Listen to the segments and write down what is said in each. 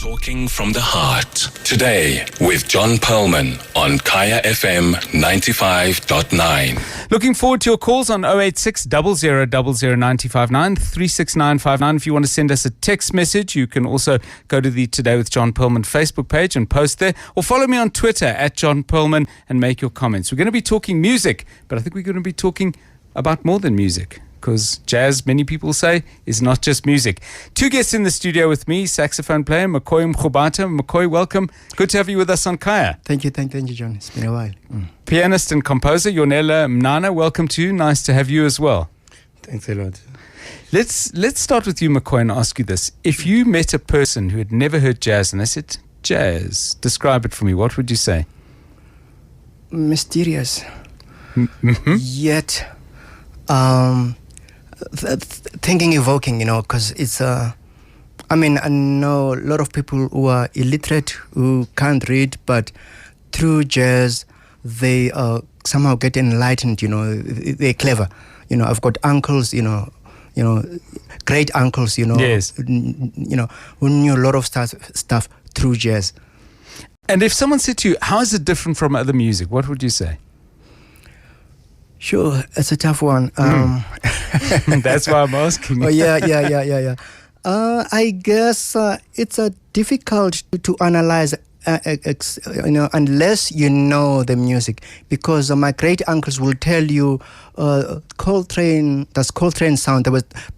Talking from the Heart. Today with John Perlman on Kaya FM 95.9. Looking forward to your calls on 086 00 959 36959. If you want to send us a text message, you can also go to the Today with John Perlman Facebook page and post there, or follow me on Twitter at John Perlman and make your comments. We're going to be talking music, but I think we're going to be talking about more than music, because jazz, many people say, is not just music. Two guests in the studio with me, saxophone player McCoy Mrubata. McCoy, welcome. Good to have you with us on Kaya. Thank you, John. It's been a while. Pianist and composer Yonela Mnana, welcome to you. Nice to have you as well. Thanks a lot. Let's start with you, McCoy, and ask you this. If you met a person who had never heard jazz and they said, jazz, describe it for me, what would you say? Mysterious. Mm-hmm. Yet, thinking evoking, because it's I know a lot of people who are illiterate, who can't read, but through jazz they somehow get enlightened. They're clever. I've got uncles, great uncles, yes, who knew a lot of stuff through jazz. And if someone said to you, how is it different from other music, what would you say? Sure, it's a tough one. That's why I'm asking. Oh, yeah. I guess it's difficult to analyze, unless you know the music. Because my great uncles will tell you, Coltrane sound.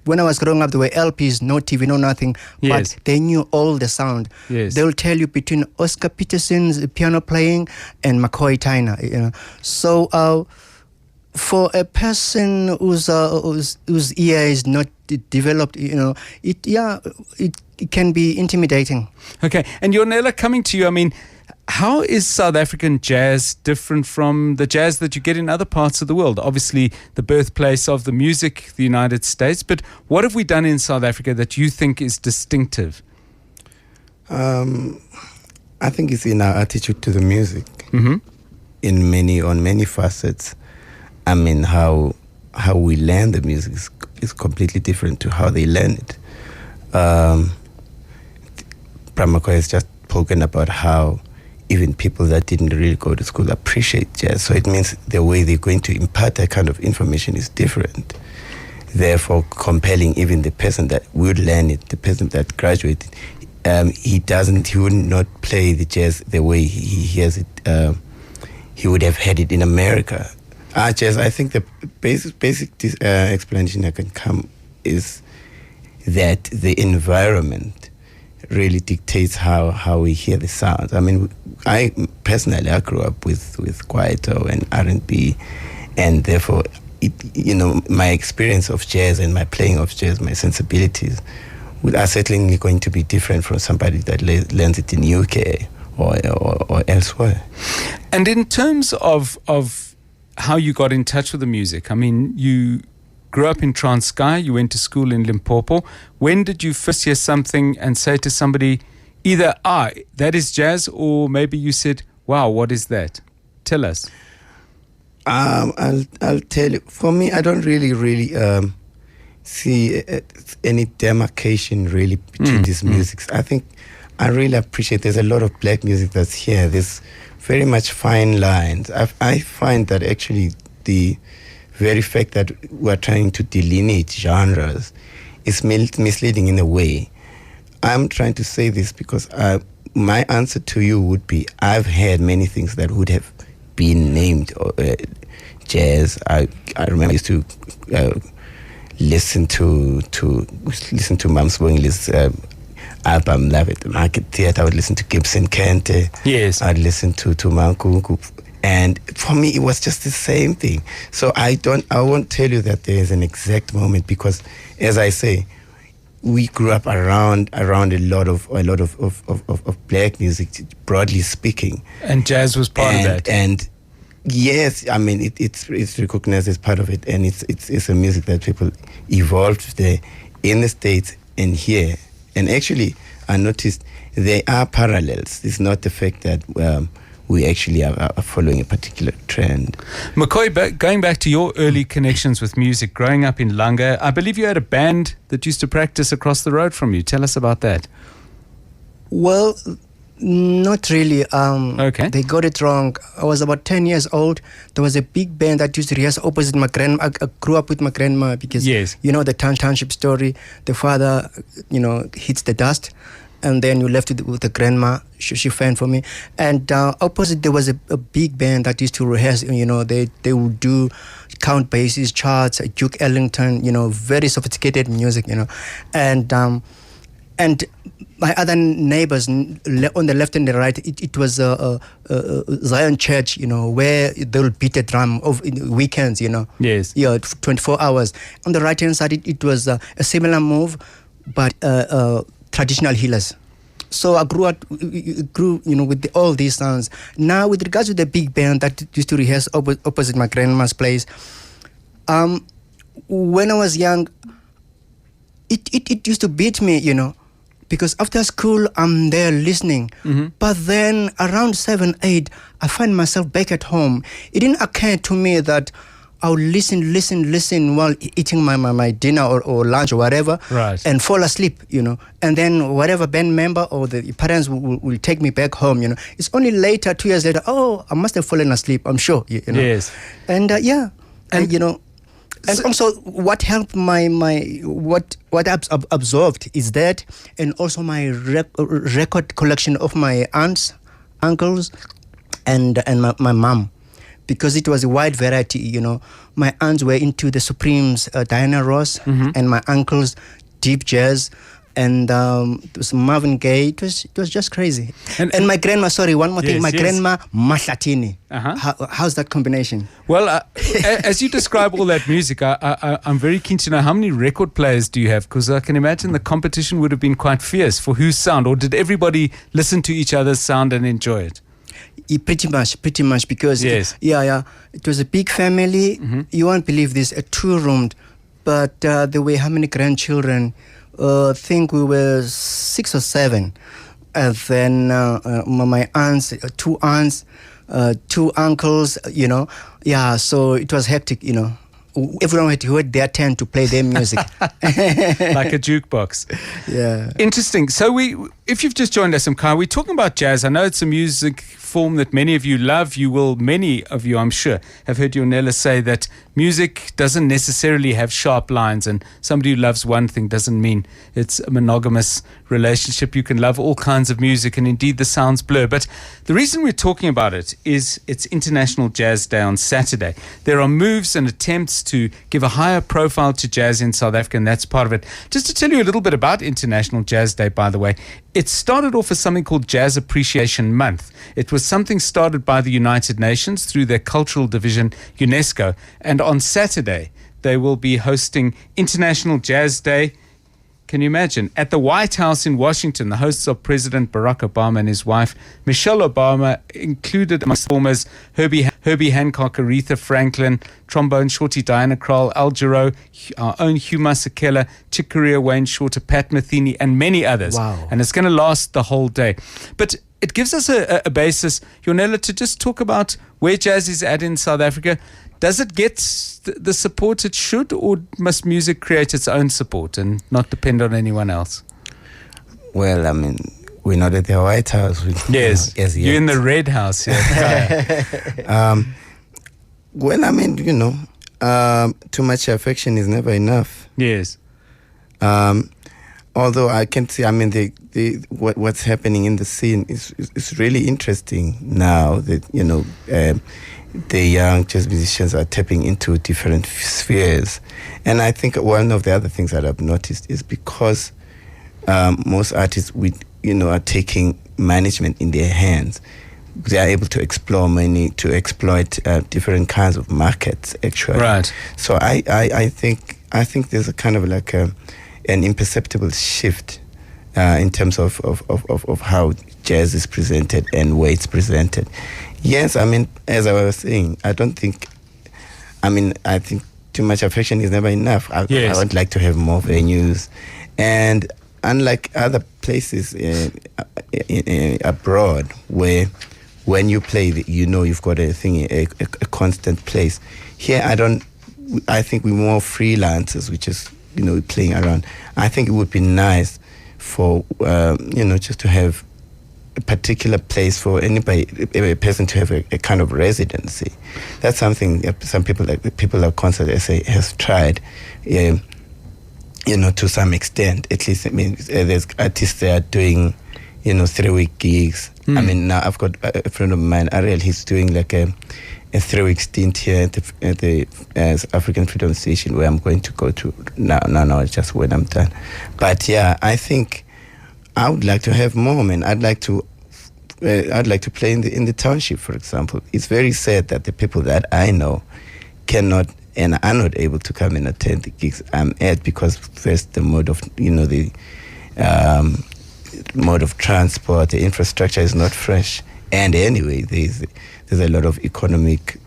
When I was growing up, there were LPs, no TV, no nothing. Yes. But they knew all the sound. Yes. They'll tell you between Oscar Peterson's piano playing and McCoy Tyner. So. For a person whose ear is not developed, it can be intimidating. Okay, and Yonela, coming to you, how is South African jazz different from the jazz that you get in other parts of the world? Obviously, the birthplace of the music, the United States, but what have we done in South Africa that you think is distinctive? I think it's in our attitude to the music, mm-hmm, on many facets. How we learn the music is completely different to how they learn it. Pramako has just spoken about how even people that didn't really go to school appreciate jazz. So it means the way they're going to impart that kind of information is different. Therefore, compelling even the person that would learn it, the person that graduated, he would not play the jazz the way he hears it. He would have had it in America. Jazz, I think the basic explanation I can come is that the environment really dictates how we hear the sounds. I personally grew up with Kwaito and R&B, and therefore, my experience of jazz and my playing of jazz, my sensibilities, are certainly going to be different from somebody that learns it in UK or elsewhere. And in terms of how you got in touch with the music, you grew up in Transkei, you went to school in Limpopo. When did you first hear something and say to somebody, either, that is jazz, or maybe you said, wow, what is that? Tell us. I'll tell you. For me, I don't really see any demarcation really between these musics. I think I really appreciate there's a lot of black music that's here. There's very much fine lines. I find that actually the very fact that we're trying to delineate genres is misleading in a way. I'm trying to say this because my answer to you would be, I've heard many things that would have been named jazz. I remember I used to listen to Mams Bongi's album Love at the Market Theatre. I would listen to Gibson Kente. Yes. I'd listen to Mankunku. And for me, it was just the same thing. So I won't tell you that there is an exact moment, because, as I say, we grew up around a lot of black music, broadly speaking. And jazz was part of that. And yes, it's recognized as part of it, and it's a music that people evolved there in the States and here. And actually, I noticed there are parallels. It's not the fact that we actually are following a particular trend. McCoy, going back to your early connections with music, growing up in Langa, I believe you had a band that used to practice across the road from you. Tell us about that. Well, not really. Okay. They got it wrong. I was about 10 years old. There was a big band that used to rehearse opposite my grandma. I grew up with my grandma because, Yes. you know, the township story. The father, you know, hits the dust. And then you left with the grandma. She fanned for me. And opposite, there was a big band that used to rehearse. You know, they would do count basses, charts, Duke Ellington, you know, very sophisticated music, you know. And my other neighbors on the left and the right, it was Zion Church, you know, where they'll beat a drum in weekends, you know. Yes. Yeah, 24 hours. On the right-hand side, it was a similar move, but traditional healers. So I grew, you know, with all these sounds. Now, with regards to the big band that used to rehearse opposite my grandma's place, when I was young, it used to beat me, you know, because after school, I'm there listening. Mm-hmm. But then around 7, 8, I find myself back at home. It didn't occur to me that I would listen while eating my dinner or lunch or whatever, right, and fall asleep, you know. And then whatever band member or the parents will take me back home, you know. It's only later, 2 years later, oh, I must have fallen asleep, I'm sure, you know. Yes. And and you know, and also what helped what I've absorbed is that, and also my record collection of my aunts, uncles, and my mom, because it was a wide variety, you know. My aunts were into the Supremes, Diana Ross, mm-hmm, and my uncles, deep jazz, and it was Marvin Gaye. It was just crazy. And my grandma, sorry, one more thing. My grandma, Mahlatini. Uh-huh. How's that combination? Well, as you describe all that music, I'm very keen to know, how many record players do you have? Because I can imagine the competition would have been quite fierce for whose sound, or did everybody listen to each other's sound and enjoy it? Pretty much, because yes, it was a big family. Mm-hmm. You won't believe this, a 2-roomed, but there were how many grandchildren? I think we were 6 or 7, and then my aunts, 2 aunts, 2 uncles, you know. Yeah, so it was hectic, you know. Everyone had to wait their turn to play their music. Like a jukebox. Yeah. Interesting. So if you've just joined us, Mkai, we're talking about jazz. I know it's a music form that many of you love. Many of you, I'm sure, have heard Yonela say that music doesn't necessarily have sharp lines, and somebody who loves one thing doesn't mean it's a monogamous relationship. You can love all kinds of music, and indeed the sounds blur. But the reason we're talking about it is it's International Jazz Day on Saturday. There are moves and attempts to give a higher profile to jazz in South Africa, and that's part of it. Just to tell you a little bit about International Jazz Day, by the way, it started off as something called Jazz Appreciation Month. It was something started by the United Nations through their cultural division, UNESCO, and on Saturday they will be hosting International Jazz Day. Can you imagine? At the White House in Washington, the hosts are President Barack Obama and his wife, Michelle Obama, included amongst performers Herbie Hancock, Aretha Franklin, trombone shorty Diana Krall, Al Jarreau, our own Hugh Masekela, Chick Corea, Wayne Shorter, Pat Metheny, and many others. Wow. And it's going to last the whole day. But it gives us a basis, Yonela, to just talk about where jazz is at in South Africa. Does it get the support it should, or must music create its own support and not depend on anyone else? Well, I mean, we're not at the White House. Yes, as yet. You're in the Red House. Yeah. Well, I mean, you know, too much affection is never enough. Yes. Although I can see, I mean, what's happening in the scene is really interesting now that, you know, the young jazz musicians are tapping into different spheres. And I think one of the other things that I've noticed is because most artists, are taking management in their hands, they are able to exploit different kinds of markets, actually. Right. So I think there's a kind of like an imperceptible shift in terms of how jazz is presented and where it's presented. Yes, I mean, as I was saying, I think too much affection is never enough. I would like to have more venues. And unlike other places abroad where when you play, you've got a constant place. Here, I think we're more freelancers, which is, playing around. I think it would be nice for just to have a particular place for anybody, a person to have a kind of residency. That's something that some people, like the people at Concert SA, has tried, to some extent. At least, I mean, there's artists that are doing, 3-week gigs. I mean, now I've got a friend of mine, Ariel. He's doing like a 3-week stint here at the African Freedom Station, where I'm going to go to now, just when I'm done. But yeah, I think I would like to have more, man. I'd like to play in the township, for example. It's very sad that the people that I know cannot and are not able to come and attend the gigs I'm at, because first the mode of mode of transport, the infrastructure is not fresh, and anyway, there's a lot of economic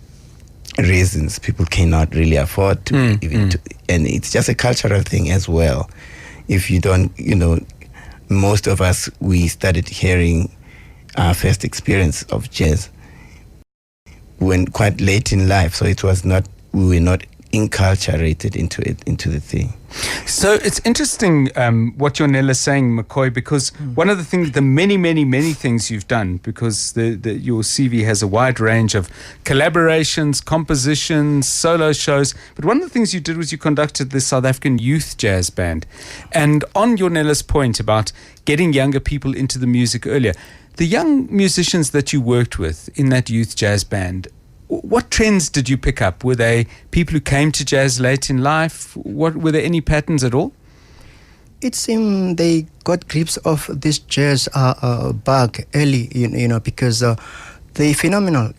reasons people cannot really afford to and it's just a cultural thing as well. If you don't, most of us, we started hearing our first experience of jazz when quite late in life, so we were not inculturated into the thing. So it's interesting what Yonela is saying, McCoy, because one of the things, the many things you've done, because your CV has a wide range of collaborations, compositions, solo shows, but one of the things you did was you conducted the South African Youth Jazz Band. And on Yonela's point about getting younger people into the music earlier, the young musicians that you worked with in that youth jazz band, what trends did you pick up? Were they people who came to jazz late in life? Were there any patterns at all? It seemed they got grips of this jazz bug early, because they're phenomenal.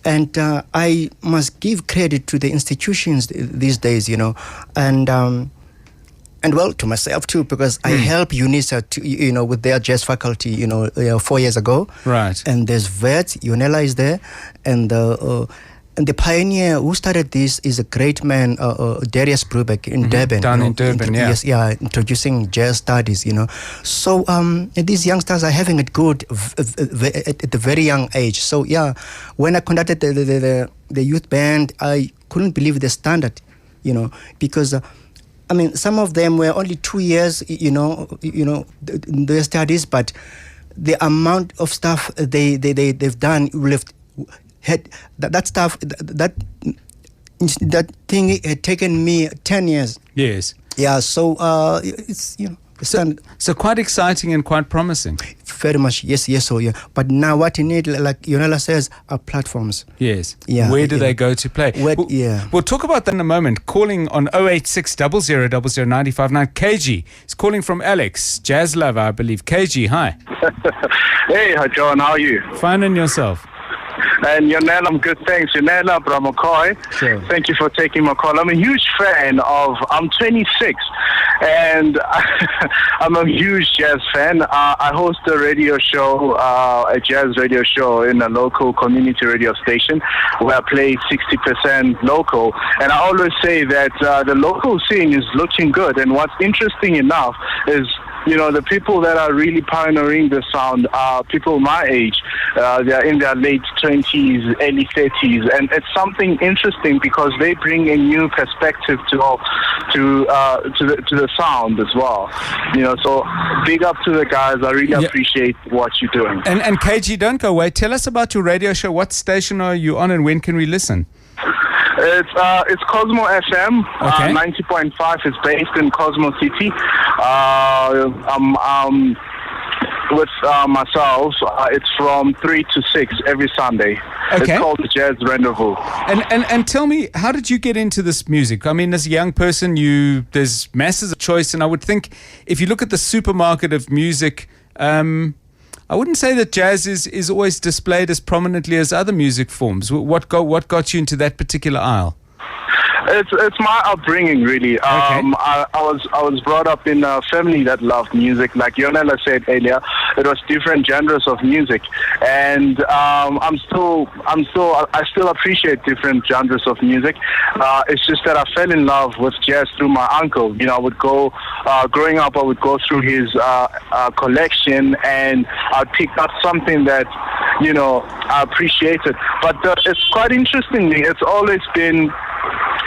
And I must give credit to the institutions these days, and well, to myself too, because I helped UNISA to, with their jazz faculty, 4 years ago. Right. And there's Vets, Yonela is there, and the pioneer who started this is a great man, Darius Brubeck in Durban. Down in Durban, yeah. Yes, yeah, introducing jazz studies, So these youngsters are having it good at a very young age. So yeah, when I conducted the youth band, I couldn't believe the standard, because some of them were only 2 years, in their studies, but the amount of stuff they've done, that stuff, that thing had taken me 10 years. Yes. Yeah, so it's, So quite exciting and quite promising. Very much, yes, so yeah. But now what you need, like Yonela says, are platforms. Yes. Yeah. Where do they go to play? We'll talk about that in a moment. Calling on 086 00 959. KG is calling from Alex, jazz lover, I believe. KG, hi. Hey, hi John, how are you? Fine, and yourself? And Yonela, I'm good, thanks. Yonela from McCoy, sure. Thank you for taking my call. I'm a huge fan I'm 26, and I'm a huge jazz fan. I host a radio show, a jazz radio show in a local community radio station where I play 60% local. And I always say that the local scene is looking good. And what's interesting enough is, the people that are really pioneering the sound are people my age. They're in their late 20s, early 30s, and it's something interesting because they bring a new perspective to the sound as well. So big up to the guys. I really appreciate what you're doing. And KG, don't go away. Tell us about your radio show. What station are you on, and when can we listen? It's Cosmo FM. Okay. 90.5 is based in Cosmo City. With myself, it's from 3 to 6 every Sunday. Okay. It's called the Jazz Rendezvous. And tell me, how did you get into this music? I mean, as a young person, there's masses of choice, and I would think if you look at the supermarket of music, I wouldn't say that jazz is always displayed as prominently as other music forms. What got you into that particular aisle? It's my upbringing, really. Okay. I was brought up in a family that loved music. Like Yonela said earlier, it was different genres of music, and I still appreciate different genres of music. It's just that I fell in love with jazz through my uncle. I would go growing up. I would go through his collection, and I picked up something that I appreciated. But it's quite interestingly, it's always been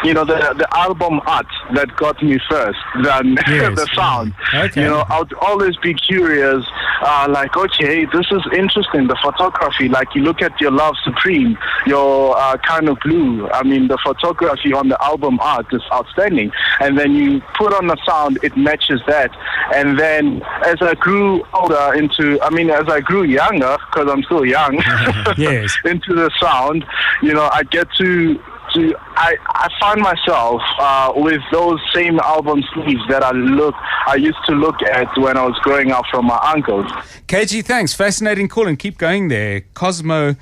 the album art that got me first than the sound. Okay. I'd always be curious, like, okay, this is interesting, the photography, like you look at your Love Supreme, your Kind of Blue, I mean, the photography on the album art is outstanding, and then you put on the sound, it matches that, and then as I grew as I grew younger, because I'm still young, Yes. into the sound, I get I find myself with those same album sleeves that I used to look at when I was growing up from my uncles. KG, thanks. Fascinating call, and keep going there. Cosmo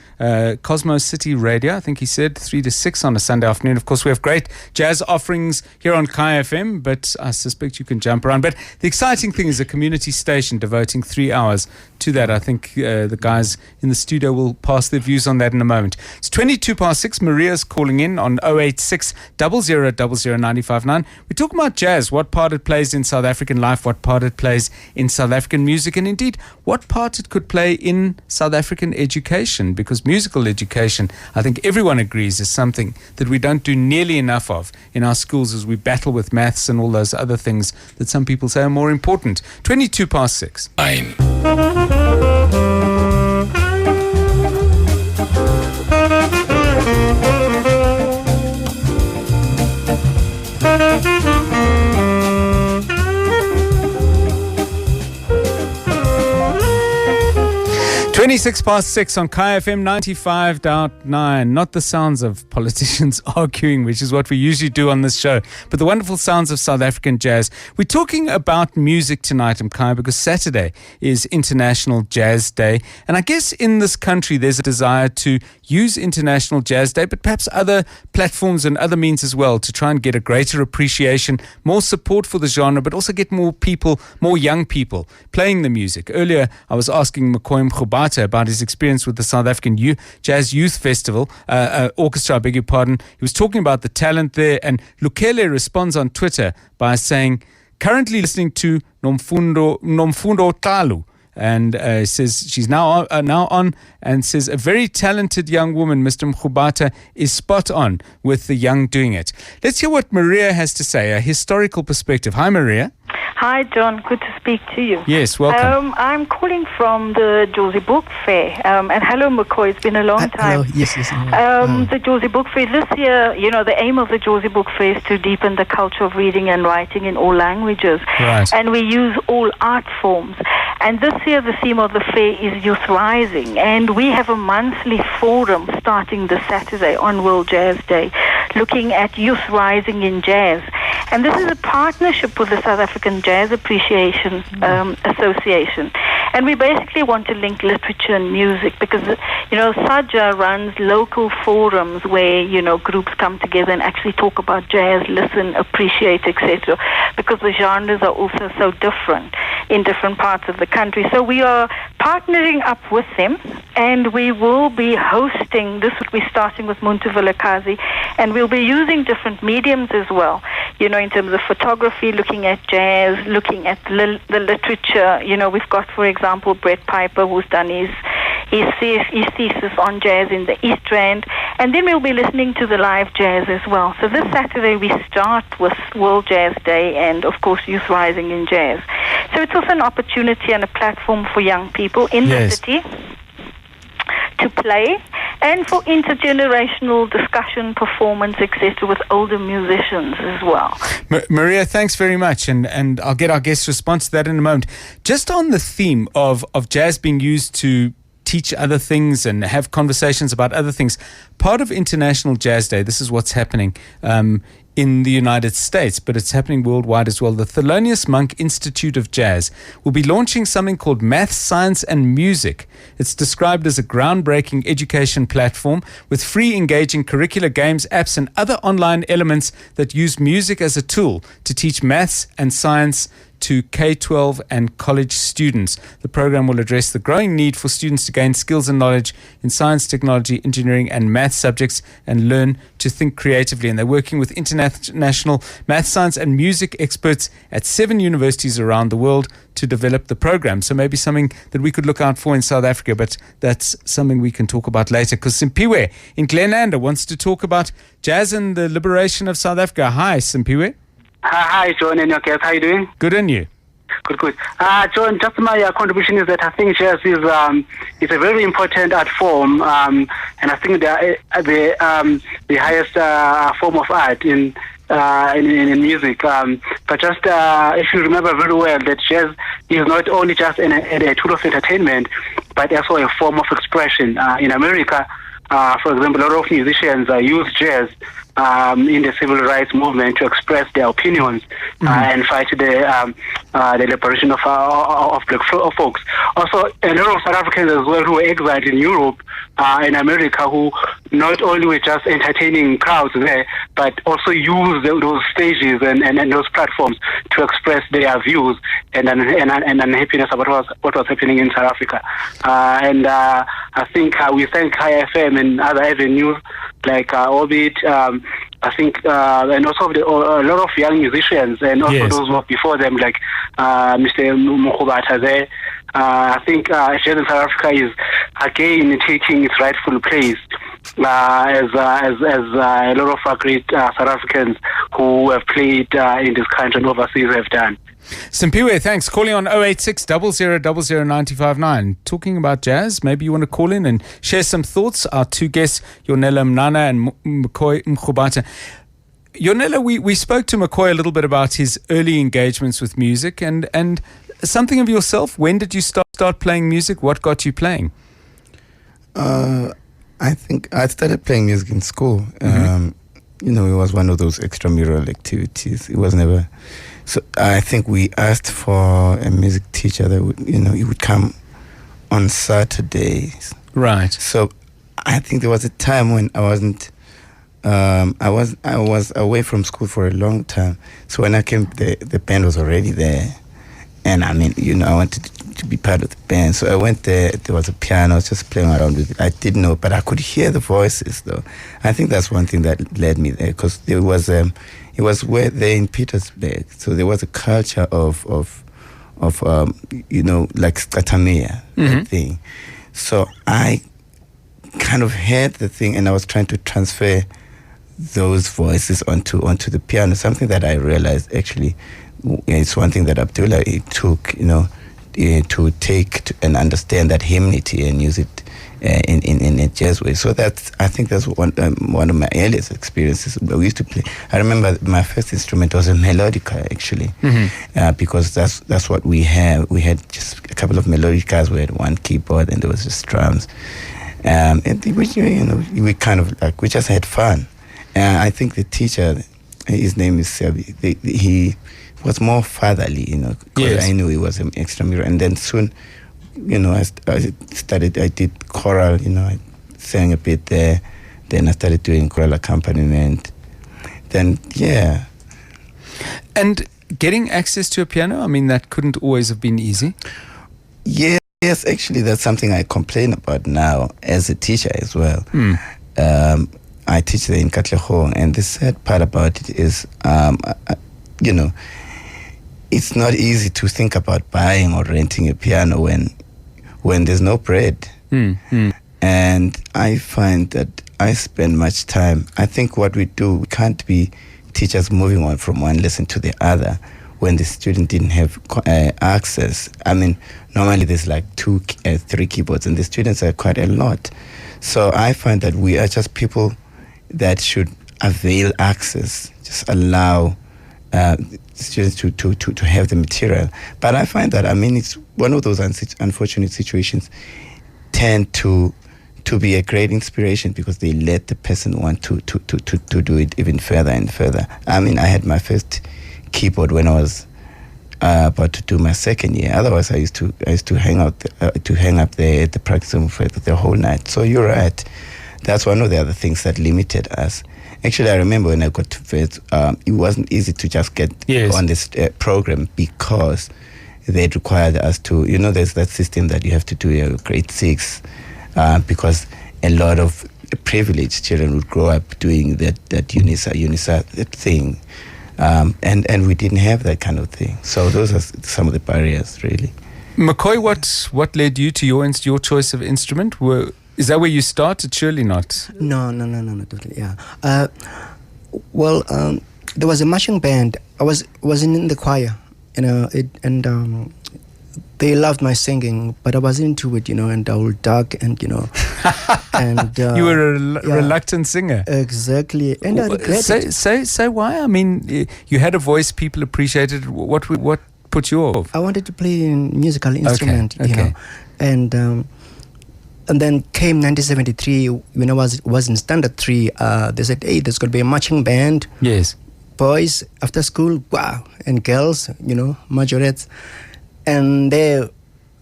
City Radio, I think he said 3 to 6 on a Sunday afternoon. Of course, we have great jazz offerings here on Kai FM, but I suspect you can jump around. But the exciting thing is a community station devoting 3 hours to that. I think the guys in the studio will pass their views on that in a moment. It's 22 past 6. Maria's calling in on 086 00 959. We're talking about jazz, what part it plays in South African life, what part it plays in South African music, and indeed what part it could play in South African education, because musical education, I think everyone agrees, is something that we don't do nearly enough of in our schools as we battle with maths and all those other things that some people say are more important. 22 past 6. Fine. 26 past 6 on Kai FM 95.9. Not the sounds of politicians arguing, which is what we usually do on this show, but the wonderful sounds of South African jazz. We're talking about music tonight, Kai, because Saturday is International Jazz Day. And I guess in this country, there's a desire to use International Jazz Day, but perhaps other platforms and other means as well, to try and get a greater appreciation, more support for the genre, but also get more people, more young people playing the music. Earlier, I was asking McCoy Mrubata about his experience with the South African Jazz Youth Festival, orchestra, I beg your pardon. He was talking about the talent there, and Lukele responds on Twitter by saying, currently listening to Nomfundo Talu, and says she's now on, and says a very talented young woman, Mr. Mrubata, is spot on with the young doing it. Let's hear what Maria has to say, a historical perspective. Hi, Maria. Hi, John. Good to speak to you. Yes, welcome. I'm calling from the Josie Book Fair. And hello, McCoy. It's been a long time. Hello. Yes. The Josie Book Fair. This year, the aim of the Josie Book Fair is to deepen the culture of reading and writing in all languages. Right. And we use all art forms. And this year, the theme of the fair is Youth Rising. And we have a monthly forum starting this Saturday on World Jazz Day, looking at youth rising in jazz. And this is a partnership with the South African Jazz Appreciation Association. And we basically want to link literature and music because, Saja runs local forums where, groups come together and actually talk about jazz, listen, appreciate, etc. Because the genres are also so different in different parts of the country. So we are partnering up with them, and we will be hosting, this will be starting with Muntu Vilakazi, and we'll be using different mediums as well, in terms of photography, looking at jazz, looking at the literature. We've got, for example, Brett Piper, who's done his thesis on jazz in the East Rand, and then we'll be listening to the live jazz as well. So this Saturday we start with World Jazz Day and, of course, Youth Rising in Jazz. So it's also an opportunity and a platform for young people in the city to play, and for intergenerational discussion, performance, etc., with older musicians as well. Maria, thanks very much, and I'll get our guest's response to that in a moment. Just on the theme of jazz being used to teach other things and have conversations about other things, part of International Jazz Day, this is what's happening in the United States, but it's happening worldwide as well. The Thelonious Monk Institute of Jazz will be launching something called Math, Science and Music. It's described as a groundbreaking education platform with free, engaging curricular, games, apps and other online elements that use music as a tool to teach maths and science to K-12 and college students. The program will address the growing need for students to gain skills and knowledge in science, technology, engineering, and math subjects and learn to think creatively. And they're working with international math, science, and music experts at 7 universities around the world to develop the program. So maybe something that we could look out for in South Africa, but that's something we can talk about later, because Simpiwe in Glenanda wants to talk about jazz and the liberation of South Africa. Hi, Simpiwe. Hi, John and your guests. How are you doing? Good, and you? Good. John, just my contribution is that I think jazz is a very important art form, and I think the highest form of art in music. But just if you remember very well that jazz is not only just a tool of entertainment, but also a form of expression. In America, for example, a lot of musicians use jazz in the civil rights movement to express their opinions and fight the liberation of black folks. Also, a lot of South Africans as well who were exiled in Europe and America, who not only were just entertaining crowds there, but also use those stages and those platforms to express their views and unhappiness about what was happening in South Africa. And I think we thank High FM and other avenues like Orbit, I think, and also a lot of young musicians and also those who were before them, like Mr. Mrubata there. I think jazz in South Africa is again taking its rightful place as a lot of great South Africans who have played in this country and overseas have done. Simpiwe, thanks. Calling on 086 0000 959. Talking about jazz, maybe you want to call in and share some thoughts. Our two guests, Yonela Mnana and McCoy Mrubata. Yonela, we spoke to McCoy a little bit about his early engagements with music and something of yourself. When did you start playing music? What got you playing? I think I started playing music in school. It was one of those extramural activities. It was never... So I think we asked for a music teacher that would, he would come on Saturdays. Right. So I think there was a time when I wasn't... I was away from school for a long time. So when I came, the band was already there. And I wanted to be part of the band. So I went there. There was a piano. I was just playing around with it. I didn't know, but I could hear the voices, though. I think that's one thing that led me there, because there was it was where there in Petersburg. So there was a culture of like Skatamia thing. So I kind of heard the thing, and I was trying to transfer those voices onto the piano. Something that I realized actually. It's one thing that Abdullah took, to take and understand that hymnody and use it in a jazz way. So I think that's one of my earliest experiences. We used to play. I remember my first instrument was a melodica, actually, because that's what we had. We had just a couple of melodicas. We had one keyboard, and there was just drums. And we kind of we just had fun. I think the teacher, his name is Sebi. He was more fatherly, because I knew he was an extramural. And then soon, I did choral, I sang a bit there. Then I started doing choral accompaniment. Then, yeah. And getting access to a piano, that couldn't always have been easy. Yeah, yes, actually, that's something I complain about now as a teacher as well. I teach there in Katlehong, and the sad part about it is, it's not easy to think about buying or renting a piano when there's no bread. And I find that I spend much time. I think what we do, we can't be teachers moving on from one lesson to the other when the student didn't have access. Normally there's like 3 keyboards, and the students are quite a lot. So I find that we are just people that should avail access, just allow students to have the material. But I find that, it's one of those unfortunate situations tend to be a great inspiration, because they let the person want to do it even further and further. I had my first keyboard when I was about to do my second year. Otherwise, I used to hang up there at the practice room for the whole night. So you're right. That's one of the other things that limited us. Actually, I remember when I got to Wits, it wasn't easy to just get on this program because they required us to, there's that system that you have to do your grade 6 because a lot of privileged children would grow up doing that UNISA thing. And we didn't have that kind of thing. So those are some of the barriers, really. McCoy, what led you to your choice of instrument? Is that where you started? Surely not. No, totally. Yeah. There was a marching band. I was in the choir, they loved my singing, but I was into it, and I would duck and and you were a reluctant singer. Exactly, and I regret it. Say why? I mean, you had a voice, people appreciated. What put you off? I wanted to play a musical instrument, and then came 1973 when I was in standard 3. They said, "Hey, there's going to be a marching band." Yes, boys after school, wow, and girls, majorettes. And there,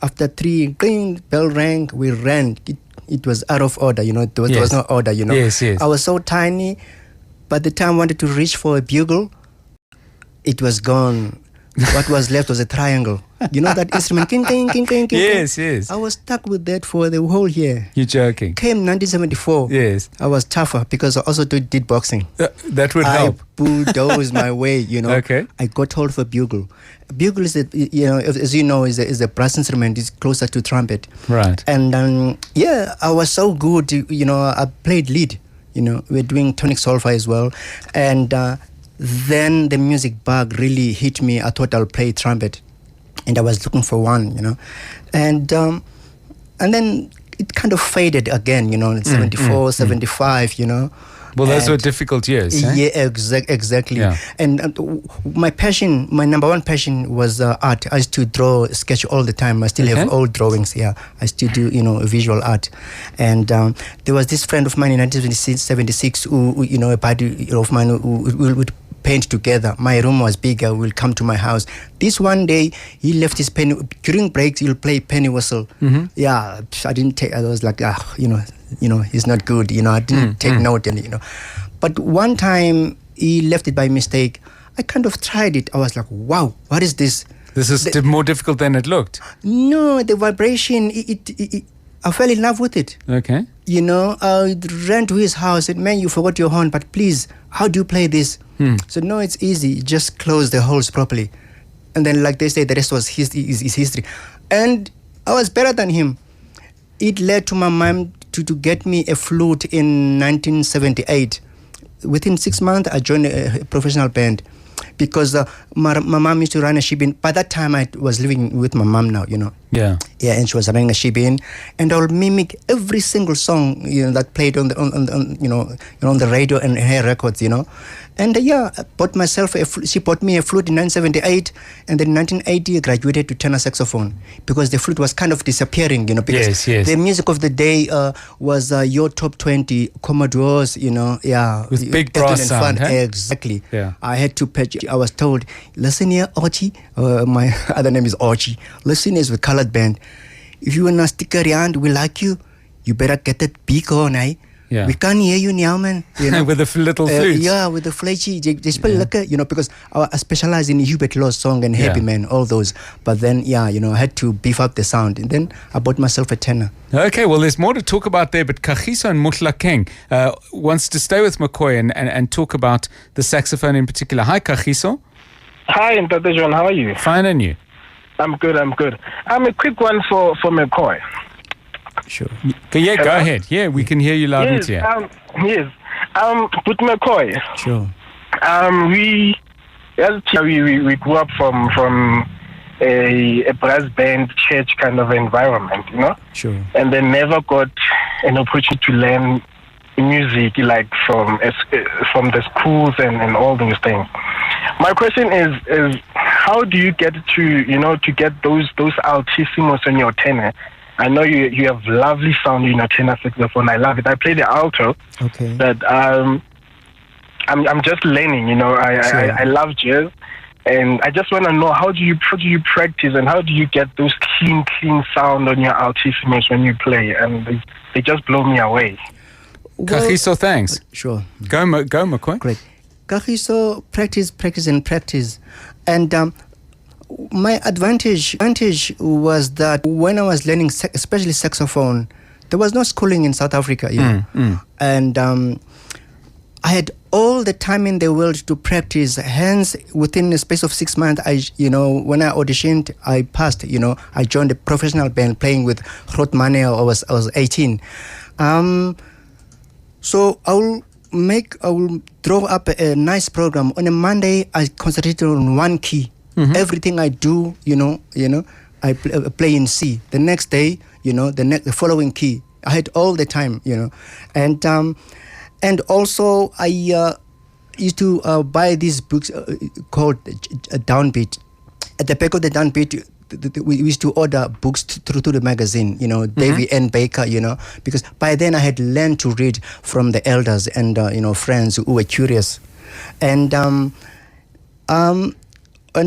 after 3, cling, bell rang, we ran. It was out of order, there was no order, Yes. I was so tiny. By the time I wanted to reach for a bugle, it was gone. What was left was a triangle. That instrument, king, king, king, king, king. Yes. I was stuck with that for the whole year. You're joking. Came 1974. Yes. I was tougher because I also did boxing. That would help. I bulldozed my way, Okay. I got hold of a bugle. Bugle is, as you know, is a brass instrument. It's closer to trumpet. Right. And I was so good. I played lead. We're doing tonic solfa as well, and then the music bug really hit me. I thought I'll play trumpet, and I was looking for one. And then it kind of faded again. In 74, 75. Well, those were difficult years. Eh? Yeah, exactly. Yeah. And my number one passion was art. I used to draw, sketch all the time. I still have old drawings. Yeah, I still do, visual art. And there was this friend of mine in 1976 who a buddy of mine who would paint together. My room was bigger. Will come to my house. This one day he left his pen during breaks. He'll play penny whistle. Mm-hmm. Yeah, I didn't take. I was like, he's not good. I didn't take note, and But one time he left it by mistake. I kind of tried it. I was like, wow, what is this? This is more difficult than it looked. No, the vibration. I fell in love with it. Okay. I ran to his house. Said, "Man, you forgot your horn. But please, how do you play this?" So no, it's easy. Just close the holes properly, and then, like they say, the rest was his history. And I was better than him. It led to my mom to get me a flute in 1978. Within 6 months, I joined a professional band because my mom used to run a shebeen. By that time, I was living with my mom now, Yeah. Yeah, and she was running a shebeen, and I'll mimic every single song that played on the radio and her records, And I bought myself she bought me a flute in 1978, and then in 1980 I graduated to tenor saxophone because the flute was kind of disappearing, because the music of the day was your top 20 Commodores, with big brass sound, huh? Exactly. Yeah. I had to pitch. I was told, listen here, Archie. My other name is Archie. Listen, is with colored band. If you wanna stick around, we like you. You better get that beak on, eh? Yeah. We can't hear you now, man. With the little flutes. With the flashy. They spell liquor, because I specialize in Hubert Law's song and Happy Man, all those. But then, I had to beef up the sound. And then I bought myself a tenor. Okay, well, there's more to talk about there. But Kagiso and Mohlakeng wants to stay with McCoy and talk about the saxophone in particular. Hi, Kagiso. Hi, Dr. John. How are you? Fine, and you? I'm good. A quick one for McCoy. Sure. Yeah, go ahead. Yeah, we can hear you loud and clear. Yes. With McCoy. Sure. We grew up from a brass band church kind of environment, Sure. And then never got an opportunity to learn music like from the schools and all those things. My question is how do you get to get those altissimos on your tenor? I know you have lovely sound in your tenor saxophone. I love it. I play the alto. Okay. But I'm just learning. I love jazz, and I just want to know how do you practice and how do you get those clean sound on your altissimos when you play? And they just blow me away. Kagiso, thanks. Sure. Go, McCoy. Great. Kagiso, practice. And my advantage was that when I was learning, especially saxophone, there was no schooling in South Africa, and I had all the time in the world to practice. Hence, within a space of 6 months, when I auditioned, I passed. I joined a professional band playing with Rotmane. I was 18. So I will draw up a nice program. On a Monday, I concentrated on one key. Everything I do, I play in C. The next day, the following key. I had all the time, and also I used to buy these books called Downbeat. At the back of the Downbeat, we used to order books through the magazine, Davy N. Baker, because by then I had learned to read from the elders and, friends who were curious. And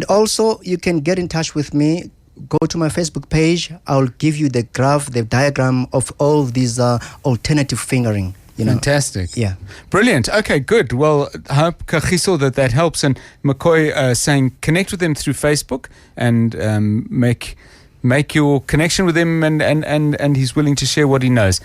also you can get in touch with me. Go to my Facebook page. I'll give you the graph, the diagram of all these alternative fingering. Fantastic. Yeah. Brilliant. Okay, good. Well, I hope, Kagiso, that helps. And McCoy saying connect with him through Facebook and make your connection with him, and he's willing to share what he knows.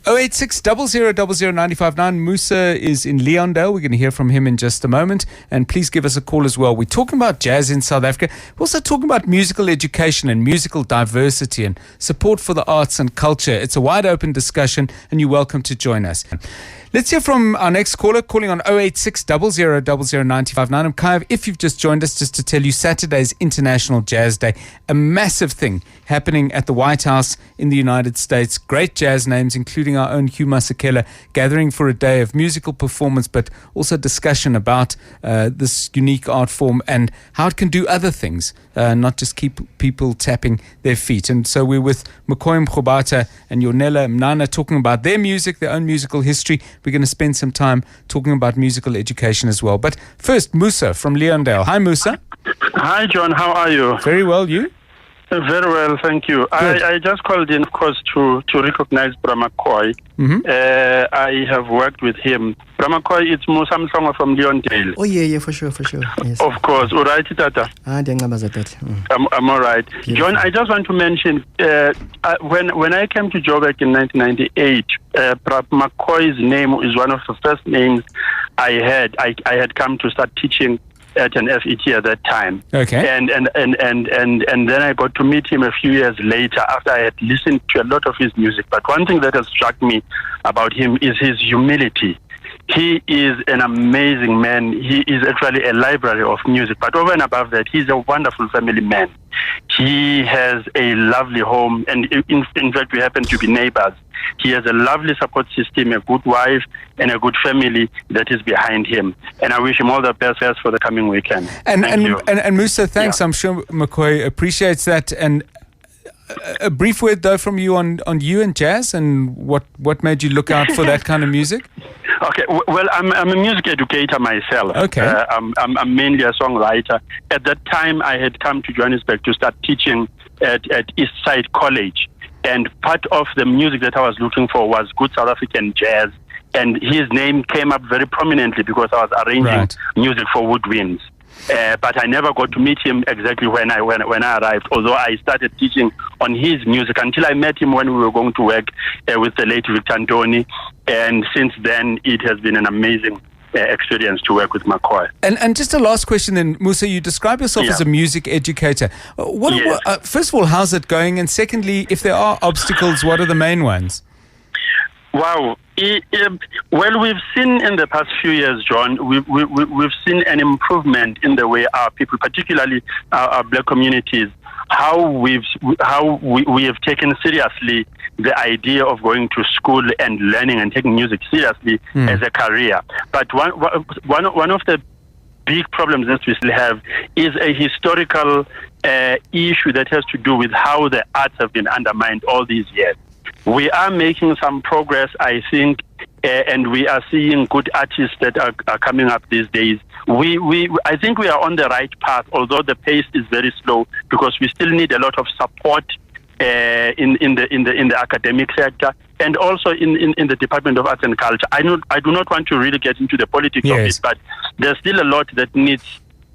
086 00 959. Musa is in Leondale. We're going to hear from him in just a moment. And please give us a call as well. We're talking about jazz in South Africa. We're also talking about musical education and musical diversity and support for the arts and culture. It's a wide open discussion, and you're welcome to join us. Let's hear from our next caller, calling on 086 00 959. I'm Kyle. If you've just joined us, just to tell you, Saturday's International Jazz Day, a massive thing happening at the White House in the United States. Great jazz names, including our own Hugh Masekela, gathering for a day of musical performance, but also discussion about this unique art form and how it can do other things, not just keep people tapping their feet. And so we're with McCoy Mrubata and Yonela Mnana talking about their music, their own musical history. We're going to spend some time talking about musical education as well. But first, Musa from Leondale. Hi, Musa. Hi, John. How are you? Very well, you? Very well, thank you. I just called in, of course, to recognize McCoy. I have worked with him. McCoy, it's Musa Mhlongo from Leondale. Oh, yeah, for sure. Yes. Of course. All right, Tata? I'm all right. Beautiful. John, I just want to mention, when I came to Joburg in 1998, McCoy's name is one of the first names I had. I had come to start teaching at an FET at that time. Okay. And then I got to meet him a few years later after I had listened to a lot of his music. But one thing that has struck me about him is his humility. He is an amazing man. He is actually a library of music. But over and above that, he's a wonderful family man. He has a lovely home, and in fact, we happen to be neighbors. He has a lovely support system, a good wife, and a good family that is behind him. And I wish him all the best for the coming weekend. And Musa, thanks. Yeah. I'm sure McCoy appreciates that. And a brief word, though, from you on you and jazz, and what made you look out for that kind of music? Okay, well, I'm a music educator myself. Okay. I'm mainly a songwriter. At that time, I had come to Johannesburg to start teaching at Eastside College. And part of the music that I was looking for was good South African jazz. And his name came up very prominently because I was arranging music for woodwinds. But I never got to meet him exactly when I arrived, although I started teaching on his music until I met him when we were going to work with the late Victor Antoni. And since then, it has been an amazing experience to work with McCoy. And just a last question then, Musa, you describe yourself as a music educator. First of all, how's it going? And secondly, if there are obstacles, what are the main ones? Wow. Well, we've seen in the past few years, John, we've seen an improvement in the way our people, particularly our black communities, how we have taken seriously the idea of going to school and learning and taking music seriously as a career. But one of the big problems that we still have is a historical issue that has to do with how the arts have been undermined all these years. We are making some progress, I think, and we are seeing good artists that are coming up these days. I think we are on the right path, although the pace is very slow because we still need a lot of support in the academic sector, and also in the Department of Arts and Culture. I do not want to really get into the politics of it, but there's still a lot that needs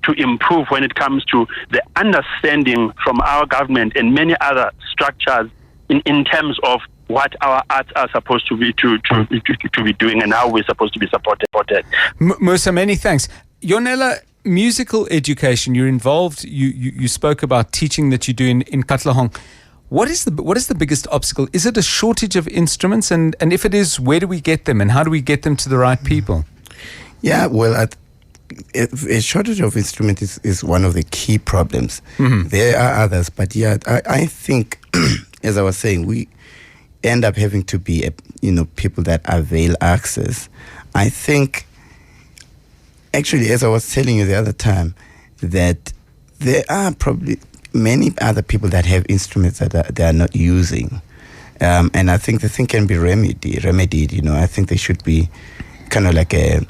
to improve when it comes to the understanding from our government and many other structures in terms of what our arts are supposed to be doing and how we're supposed to be supported. Musa, many thanks. Yonela, musical education, you're involved, you spoke about teaching that you do in Katlehong. What is the biggest obstacle? Is it a shortage of instruments? And if it is, where do we get them and how do we get them to the right people? Yeah, well, a shortage of instruments is one of the key problems. Mm-hmm. There are others, but yeah, I think, as I was saying, we end up having to be, people that avail access. I think, actually, as I was telling you the other time, that there are probably many other people that have instruments that they are not using. And I think the thing can be remedied. I think there should be kind of like a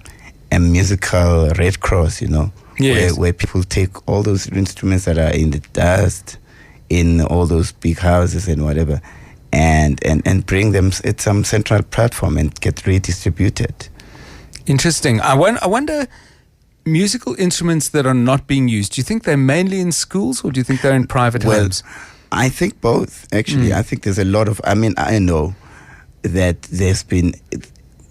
musical Red Cross, where people take all those instruments that are in the dust, in all those big houses and whatever, and bring them at some central platform and get redistributed. Interesting. I wonder, musical instruments that are not being used, do you think they're mainly in schools or do you think they're in private homes? I think both, actually. I think there's a lot of, I know that there's been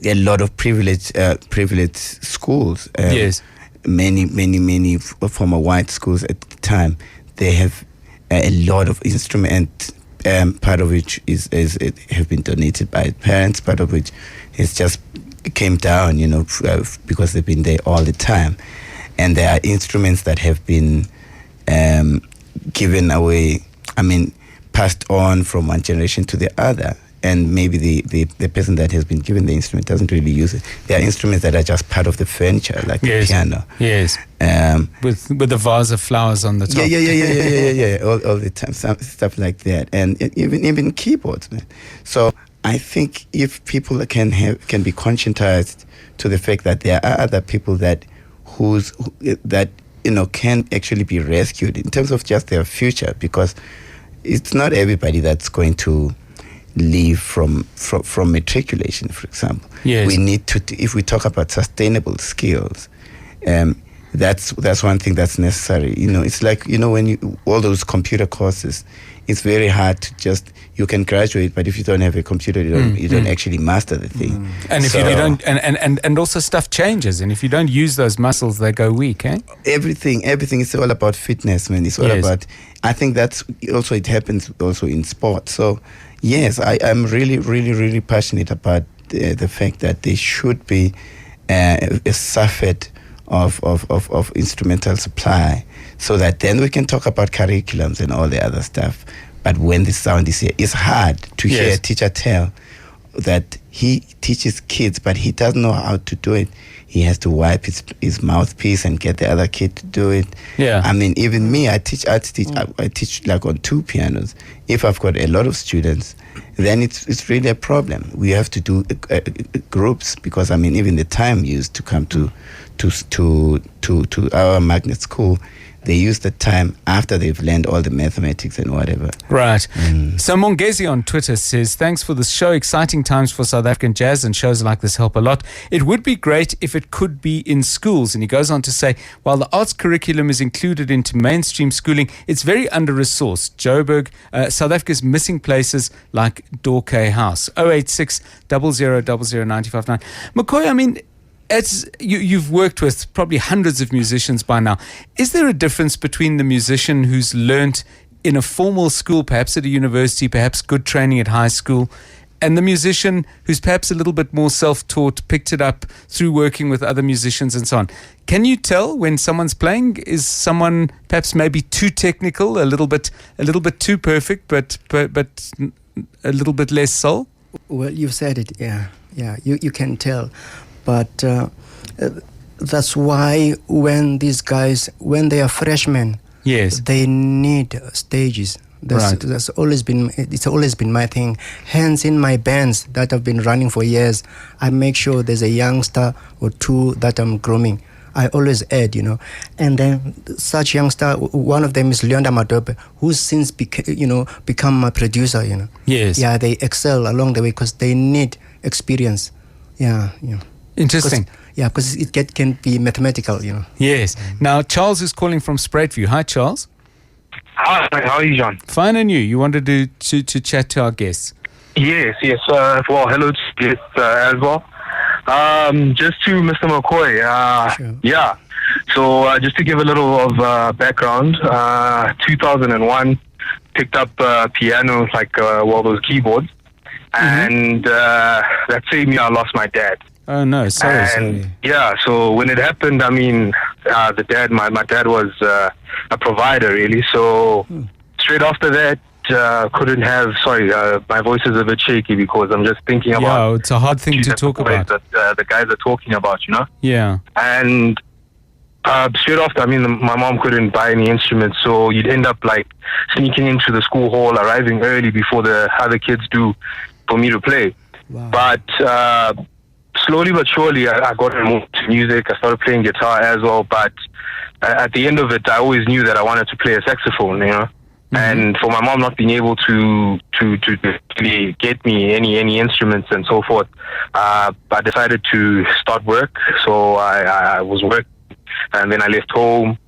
a lot of privileged schools. Yes. Many former white schools at the time, they have a lot of instruments, part of which is have been donated by parents, part of which is just came down, because they've been there all the time. And there are instruments that have been given away, passed on from one generation to the other. And maybe the person that has been given the instrument doesn't really use it. There are instruments that are just part of the furniture, like the piano. Yes. With the vase of flowers on the top. Yeah. All the time, stuff like that, and even keyboards, man. So I think if people can be conscientized to the fact that there are other people that can actually be rescued in terms of just their future, because it's not everybody that's going to leave from matriculation, for example. Yes. We need to, if we talk about sustainable skills, that's one thing that's necessary. It's like, when all those computer courses, it's very hard to just, you can graduate, but if you don't have a computer, you don't actually master the thing. And if you don't, and also stuff changes, and if you don't use those muscles, they go weak, eh? Everything is all about fitness, man. It's all about, I think that's also, it happens also in sport. So yes, I'm really, really, really passionate about the fact that there should be a surfeit of instrumental supply, so that then we can talk about curriculums and all the other stuff. But when the sound is here, it's hard to hear a teacher tell that he teaches kids, but he doesn't know how to do it. He has to wipe his mouthpiece and get the other kid to do it. Yeah. Even me, I teach like on 2 pianos. If I've got a lot of students, then it's really a problem. We have to do groups, because even the time used to come to our magnet school, they use the time after they've learned all the mathematics and whatever. Right. So Mongezi on Twitter says, thanks for the show. Exciting times for South African jazz, and shows like this help a lot. It would be great if it could be in schools. And he goes on to say, while the arts curriculum is included into mainstream schooling, it's very under-resourced. Joburg, South Africa's missing places like Dorkay House. 086 00 959. McCoy, as you've worked with probably hundreds of musicians by now, is there a difference between the musician who's learnt in a formal school, perhaps at a university, perhaps good training at high school, and the musician who's perhaps a little bit more self-taught, picked it up through working with other musicians and so on? Can you tell when someone's playing? Is someone perhaps maybe too technical, a little bit too perfect, but a little bit less soul? Well, you've said it. Yeah. You can tell. But that's why when these guys, when they are freshmen, they need stages. It's always been my thing. Hence, in my bands that I've been running for years, I make sure there's a youngster or two that I'm grooming. I always add, And then such youngster, one of them is Yonela Mnana, who's since become a producer, Yes. Yeah, they excel along the way because they need experience. Yeah. Interesting. Because it can be mathematical, Yes. Now, Charles is calling from Spruitview. Hi, Charles. Hi, how are you, John? Fine, and you? You wanted to chat to our guests. Yes. Well, hello to you as well. Just to Mr. McCoy. Sure. Yeah. So just to give a little of background, 2001, picked up piano, like those keyboards, and that saved me. I lost my dad. Oh no, sorry. Yeah, so when it happened, I mean, my dad was a provider, really. So straight after that, couldn't have. Sorry, my voice is a bit shaky because I'm just thinking about. Yeah, it's a hard thing to talk about. That the guys are talking about, Yeah. And straight after, I mean, my mom couldn't buy any instruments, so you'd end up like sneaking into the school hall, arriving early before the other kids do, for me to play. Wow. But slowly but surely, I got into music. I started playing guitar as well. But at the end of it, I always knew that I wanted to play a saxophone, And for my mom not being able to really get me any instruments and so forth, I decided to start work. So I was working, and then I left home.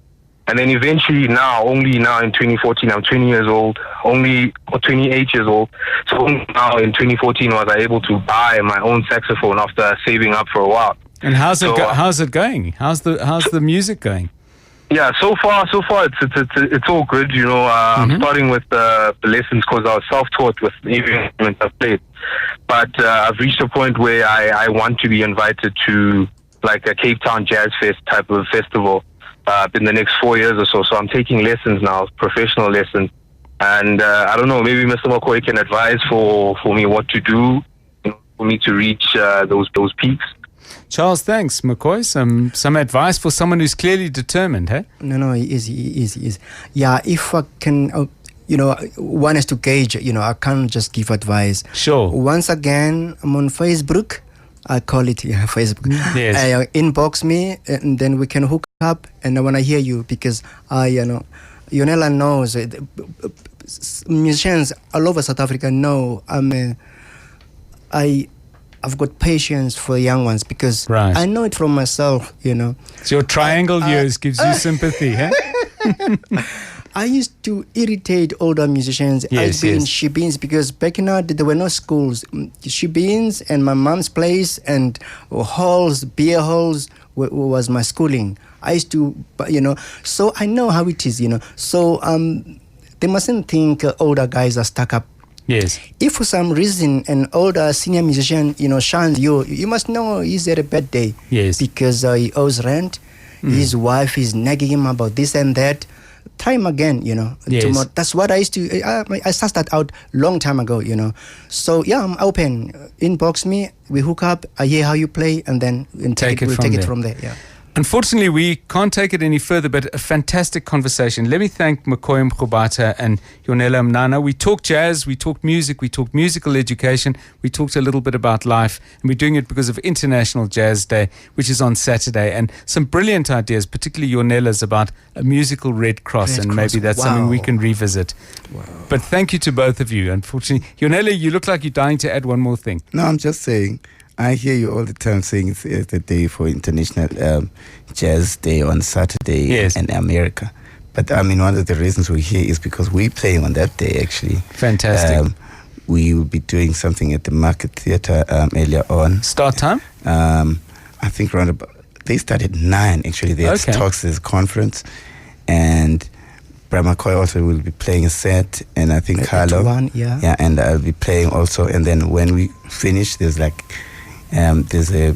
And then eventually only now in 2014, I'm 20 years old, or 28 years old. So only now in 2014 was I able to buy my own saxophone after saving up for a while. And how's it going? How's the music going? Yeah, so far it's all good. I'm starting with the lessons because I was self-taught with every instrument I've played. But I've reached a point where I want to be invited to like a Cape Town Jazz Fest type of festival in the next 4 years or so. So I'm taking lessons now, professional lessons. And I don't know, maybe Mr. McCoy can advise for me what to do for me to reach those peaks. Charles, thanks. McCoy, some advice for someone who's clearly determined, hey? No, he is. Yeah, if I can, one has to gauge, I can't just give advice. Sure. Once again, I'm on Facebook. I call it Facebook. Yes. Inbox me, and then we can hook up, and I want to hear you because Yonela knows, musicians all over South Africa know I've got patience for young ones because right. I know it from myself, So your triangle years gives you sympathy, huh? I used to irritate older musicians. I used to be in Shebeens because back in our day there were no schools. Shebeens and my mom's place and halls, beer halls was my schooling. I used to, so I know how it is, So they mustn't think older guys are stuck up. Yes. If for some reason an older senior musician, shines you must know he's at a bad day. Yes. Because he owes rent. His wife is nagging him about this and that. Try him again, Yes. Tomorrow. That's what I used to. I started that out long time ago, So yeah, I'm open. Inbox me. We hook up. I hear how you play, and then we'll take it from there. Yeah. Unfortunately, we can't take it any further, but a fantastic conversation. Let me thank McCoy Mrubata and Yonela Mnana. We talked jazz, we talked music, we talked musical education, we talked a little bit about life, and we're doing it because of International Jazz Day, which is on Saturday, and some brilliant ideas, particularly Yonela's about a musical Red Cross, and maybe that's something we can revisit. Wow. But thank you to both of you. Unfortunately, Yonela, you look like you're dying to add one more thing. No, I'm just saying, I hear you all the time saying it's the day for International Jazz Day on Saturday in America. But I mean, one of the reasons we're here is because we're playing on that day, actually. Fantastic. We will be doing something at the Market Theatre earlier on. Start time? I think around about, they start at 9, actually. They have talks, there's a conference. And McCoy also will be playing a set, and I think Carlo. Yeah, and I'll be playing also. And then when we finish, there's like, there's a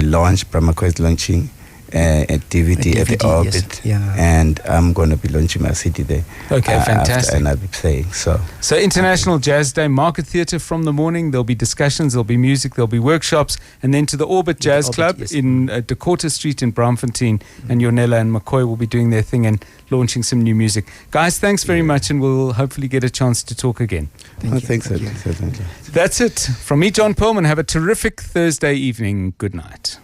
launch. McCoy is launching a DVD at the Orbit, and I'm going to be launching my CD there. Okay, fantastic. And I'll be playing. So International Jazz Day, Market Theatre from the morning. There'll be discussions, there'll be music, there'll be workshops, and then to the Orbit Jazz Club in Dakota Street in Braamfontein, and Yonela and McCoy will be doing their thing and launching some new music. Guys, thanks very much, and we'll hopefully get a chance to talk again. Thanks. That's it. From me, John Perlman. Have a terrific Thursday evening. Good night.